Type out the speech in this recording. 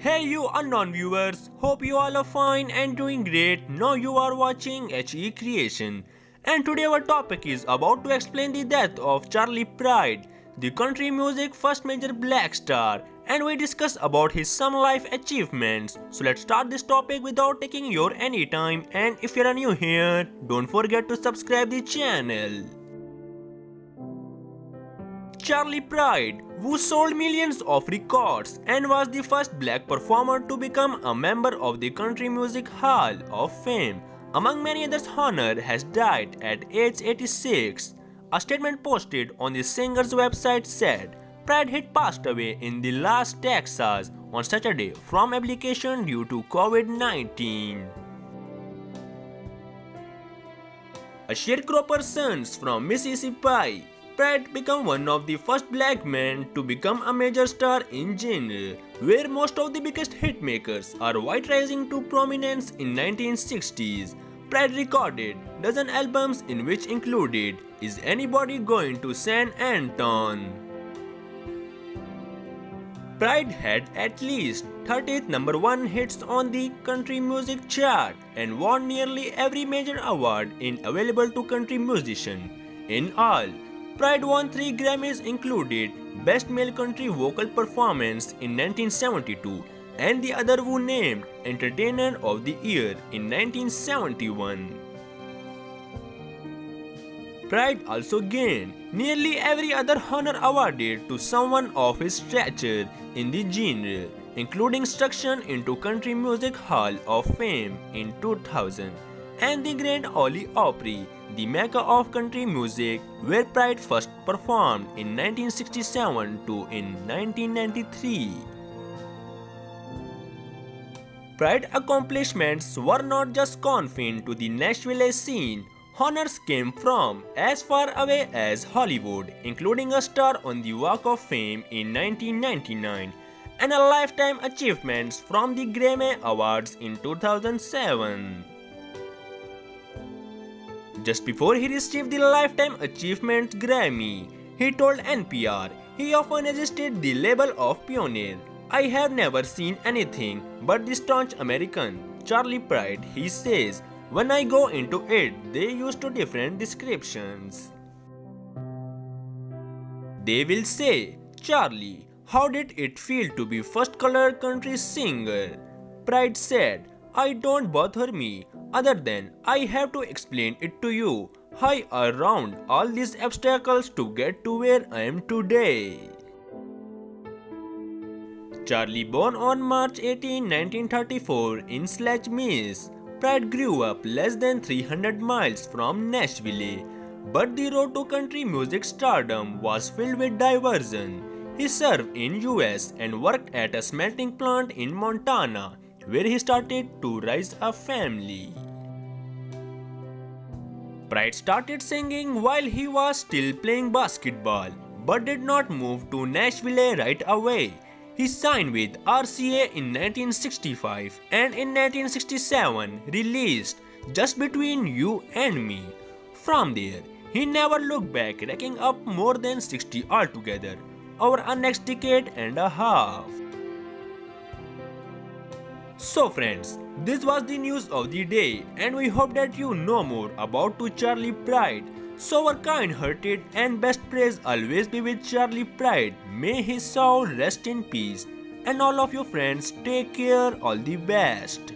Hey you unknown viewers, hope you all are fine and doing great. Now you are watching HE Creation. And today our topic is about to explain the death of Charley Pride, the country music first major black star, and we discuss about his some life achievements. So let's start this topic without taking your any time, and if you are new here, don't forget to subscribe the channel. Charley Pride, who sold millions of records and was the first black performer to become a member of the Country Music Hall of Fame, among many others, Honor has died at age 86. A statement posted on the singer's website said, Pride had passed away in the Las Texas on Saturday from abdication due to COVID-19. A sharecropper sons from Mississippi, Pride became one of the first black men to become a major star in genre, where most of the biggest hitmakers are white rising to prominence in 1960s. Pride recorded dozen albums in which included Is Anybody Going to San Anton? Pride had at least 30 number 1 hits on the country music chart and won nearly every major award available to country musician. In all, Pride won 3 Grammys included Best Male Country Vocal Performance in 1972 and the other were named Entertainer of the Year in 1971. Pride also gained nearly every other honor awarded to someone of his stature in the genre, including induction into Country Music Hall of Fame in 2000 and the Grand Ole Opry, the mecca of country music, where Pride first performed in 1967 to in 1993. Pride accomplishments were not just confined to the Nashville scene. Honors came from as far away as Hollywood, including a star on the Walk of Fame in 1999 and a lifetime achievements from the Grammy Awards in 2007. Just before he received the Lifetime Achievement Grammy, he told NPR he often resisted the label of pioneer. I have never seen anything but the staunch American. Charley Pride, he says, when I go into it, they use two different descriptions. They will say, Charley, how did it feel to be first color country singer? Pride said, I don't bother me, other than I have to explain it to you. I around all these obstacles to get to where I am today. Charley, born on March 18, 1934 in Sledge, Miss. Pride grew up less than 300 miles from Nashville, but the road to country music stardom was filled with diversion. He served in US and worked at a smelting plant in Montana, where he started to raise a family. Pride started singing while he was still playing basketball, but did not move to Nashville right away. He signed with RCA in 1965 and in 1967 released Just Between You and Me. From there, he never looked back, racking up more than 60 altogether over a next decade and a half. So friends, this was the news of the day and we hope that you know more about Charley Pride. So our kind-hearted and best praise always be with Charley Pride. May his soul rest in peace. And all of your friends, take care, all the best.